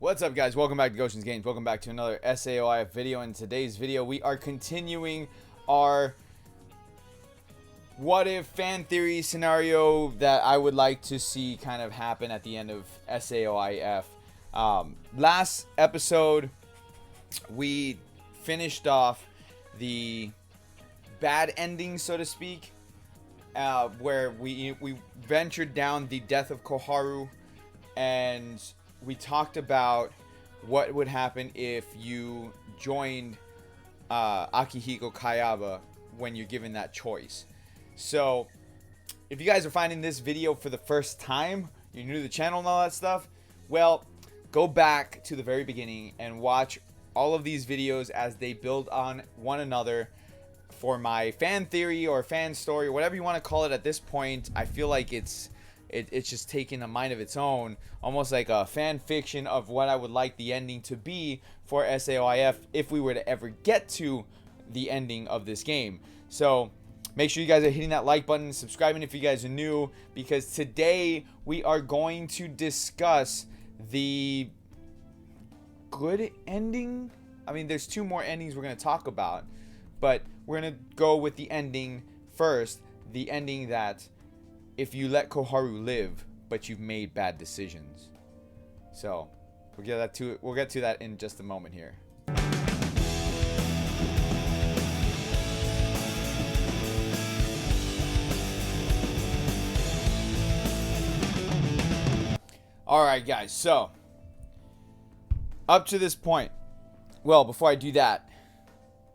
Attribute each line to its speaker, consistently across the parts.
Speaker 1: What's up, guys? Welcome back to Gotians Games. Welcome back to another SAOIF video. In today's video, we are continuing our what if fan theory scenario that I would like to see kind of happen at the end of SAOIF. Last episode, we finished off the bad ending, so to speak, where we ventured down the death of Koharu, and we talked about what would happen if you joined Akihiko Kayaba when you're given that choice. So if you guys are finding this video for the first time, you're new to the channel and all that stuff, well, go back to the very beginning and watch all of these videos as they build on one another for my fan theory or fan story, whatever you want to call it. At this point, I feel like it's just taking a mind of its own, almost like a fan fiction of what I would like the ending to be for SAOIF if we were to ever get to the ending of this game. So make sure you guys are hitting that like button, subscribing if you guys are new, because today we are going to discuss the good ending. I mean, there's two more endings we're going to talk about, but we're going to go with the ending first, the ending that if you let Koharu live, but you've made bad decisions. So we'll get to that in just a moment here. Alright, guys, so up to this point, well, before I do that,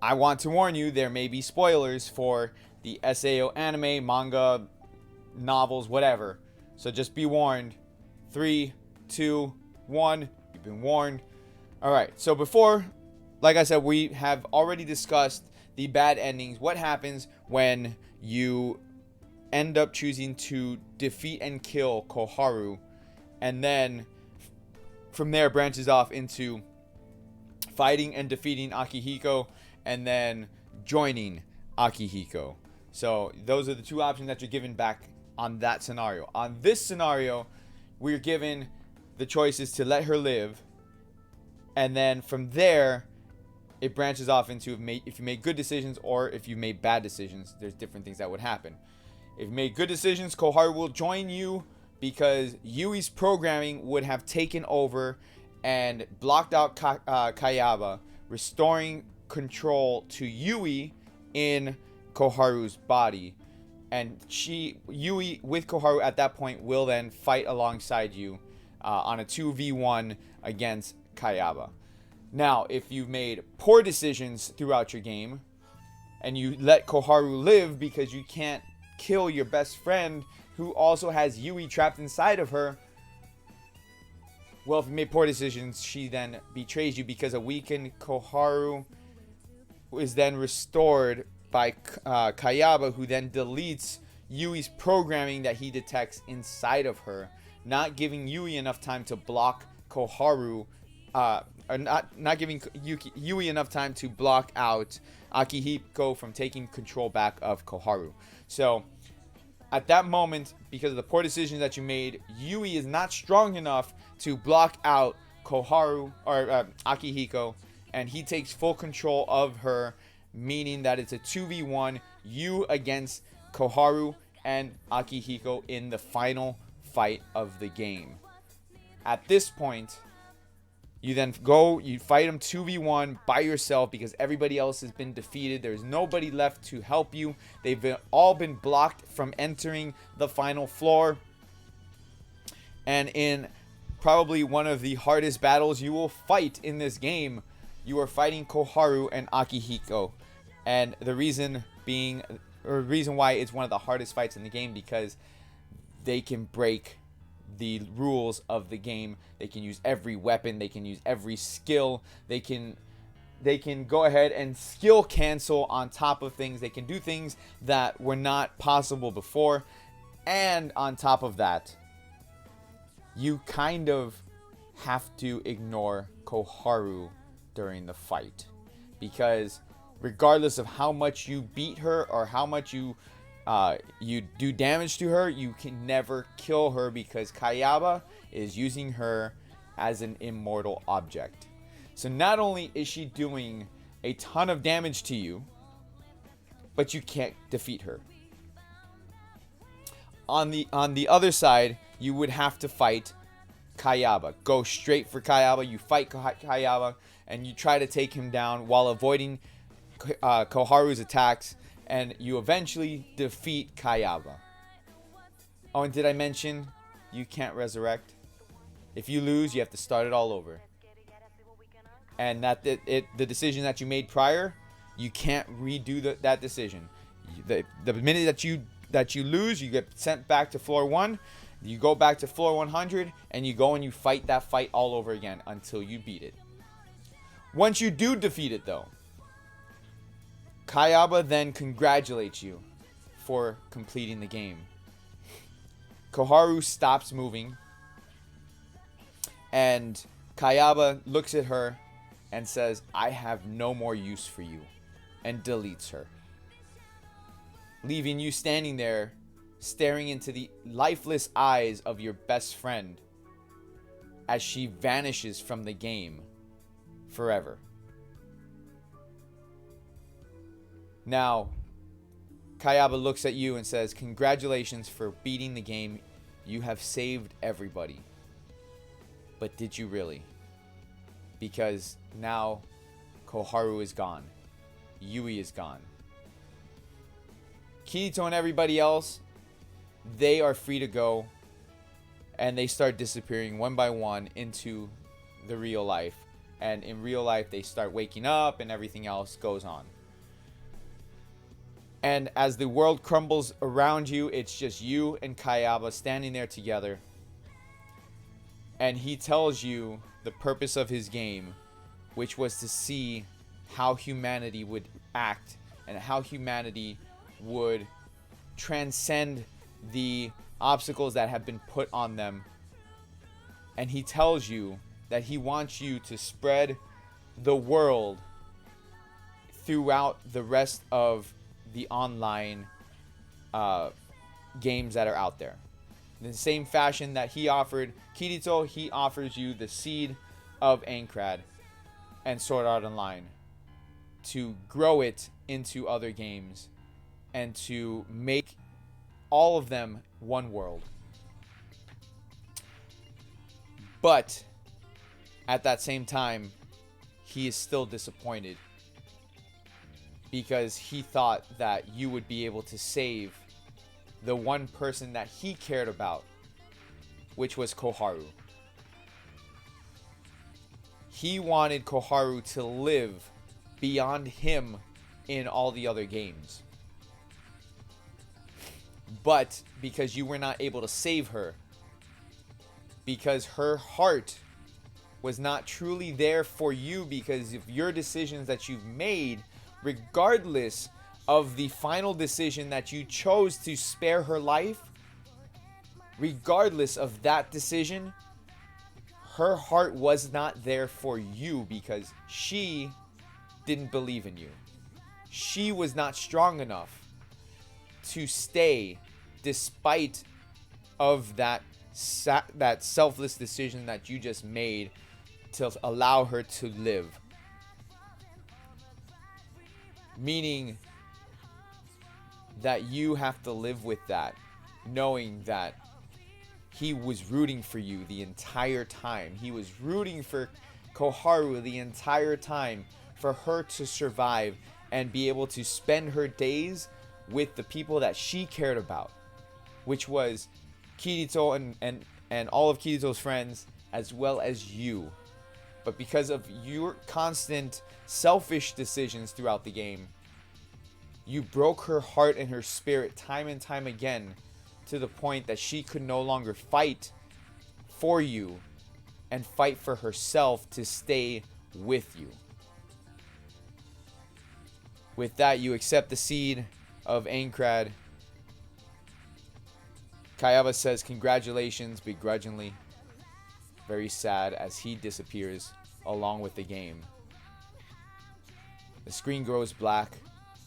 Speaker 1: I want to warn you, there may be spoilers for the SAO anime, manga, novels, whatever. So just be warned. 3, 2, 1. You've been warned. Alright, so before, like I said, we have already discussed the bad endings. What happens when you end up choosing to defeat and kill Koharu, and then from there branches off into fighting and defeating Akihiko, and then joining Akihiko. So those are the two options that you're given back on that scenario. On this scenario, we're given the choices to let her live, and then from there it branches off into if you made good decisions or if you made bad decisions. There's different things that would happen. If you made good decisions, Koharu will join you because Yui's programming would have taken over and blocked out Kayaba, restoring control to Yui in Koharu's body. And Yui with Koharu at that point will then fight alongside you on a 2v1 against Kayaba. Now, if you've made poor decisions throughout your game and you let Koharu live because you can't kill your best friend who also has Yui trapped inside of her, well, if you made poor decisions, she then betrays you because a weakened Koharu is then restored by Kayaba, who then deletes Yui's programming that he detects inside of her, not giving Yui enough time to block Koharu, or not giving Yui enough time to block out Akihiko from taking control back of Koharu. So at that moment, because of the poor decisions that you made, Yui is not strong enough to block out Koharu or Akihiko, and he takes full control of her, meaning that it's a 2v1, you against Koharu and Akihiko in the final fight of the game. At this point, you then you fight them 2v1 by yourself because everybody else has been defeated. There's nobody left to help you. They've all been blocked from entering the final floor. And in probably one of the hardest battles you will fight in this game, you are fighting Koharu and Akihiko. And the reason being, or reason why it's one of the hardest fights in the game, because they can break the rules of the game. They can use every weapon, they can use every skill, they can go ahead and skill cancel on top of things. They can do things that were not possible before. And on top of that, you kind of have to ignore Koharu during the fight, because regardless of how much you beat her or how much you do damage to her, you can never kill her because Kayaba is using her as an immortal object. So not only is she doing a ton of damage to you, but you can't defeat her. On the other side, you would have to fight Kayaba. Go straight for Kayaba. You fight Kayaba, and you try to take him down while avoiding Koharu's attacks, and you eventually defeat Kayaba. Oh, and did I mention you can't resurrect? If you lose, you have to start it all over. And the decision that you made prior, you can't redo that decision. The minute that you lose, you get sent back to floor 1. You go back to floor 100, and you go and you fight that fight all over again until you beat it. Once you do defeat it, though, Kayaba then congratulates you for completing the game. Koharu stops moving, and Kayaba looks at her and says, "I have no more use for you," and deletes her, leaving you standing there staring into the lifeless eyes of your best friend as she vanishes from the game forever. Now, Kayaba looks at you and says, "Congratulations for beating the game. You have saved everybody. But did you really? Because now Koharu is gone. Yui is gone. Kirito and everybody else, they are free to go, and they start disappearing one by one into the real life. And in real life, they start waking up and everything else goes on. And as the world crumbles around you, it's just you and Kayaba standing there together. And he tells you the purpose of his game, which was to see how humanity would act and how humanity would transcend the obstacles that have been put on them. And he tells you that he wants you to spread the world throughout the rest of the online games that are out there. In the same fashion that he offered Kirito, he offers you the seed of Aincrad and Sword Art Online to grow it into other games and to make all of them one world. But at that same time, he is still disappointed because he thought that you would be able to save the one person that he cared about, which was Koharu. He wanted Koharu to live beyond him in all the other games. But because you were not able to save her, because her heart was not truly there for you because of your decisions that you've made, regardless of the final decision that you chose to spare her life, regardless of that decision, her heart was not there for you because she didn't believe in you. She was not strong enough to stay despite of that selfless decision that you just made to allow her to live. Meaning that you have to live with that, knowing that he was rooting for you the entire time. He was rooting for Koharu the entire time for her to survive and be able to spend her days with the people that she cared about, which was Kirito and all of Kirito's friends, as well as you. But because of your constant selfish decisions throughout the game, you broke her heart and her spirit time and time again, to the point that she could no longer fight for you and fight for herself to stay with you. With that, you accept the seed of Aincrad. Kayaba says congratulations begrudgingly, very sad as he disappears along with the game. The screen grows black,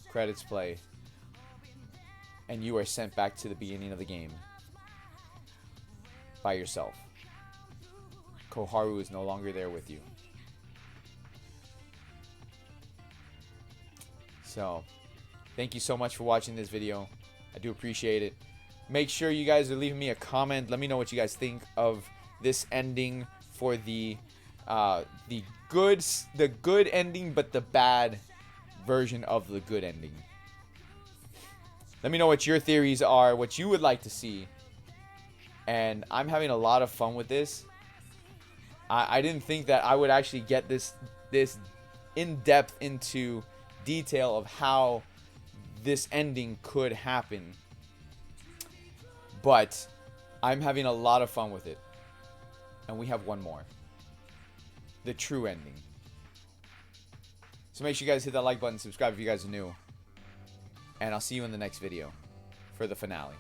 Speaker 1: credits play, and you are sent back to the beginning of the game by yourself. Koharu is no longer there with you. So, thank you so much for watching this video. I do appreciate it. Make sure you guys are leaving me a comment. Let me know what you guys think of this ending for the good ending, but the bad version of the good ending. Let me know what your theories are, what you would like to see. And I'm having a lot of fun with this. I didn't think that I would actually get this in depth into detail of how this ending could happen. But I'm having a lot of fun with it. And we have one more. The true ending. So make sure you guys hit that like button, subscribe if you guys are new. And I'll see you in the next video for the finale.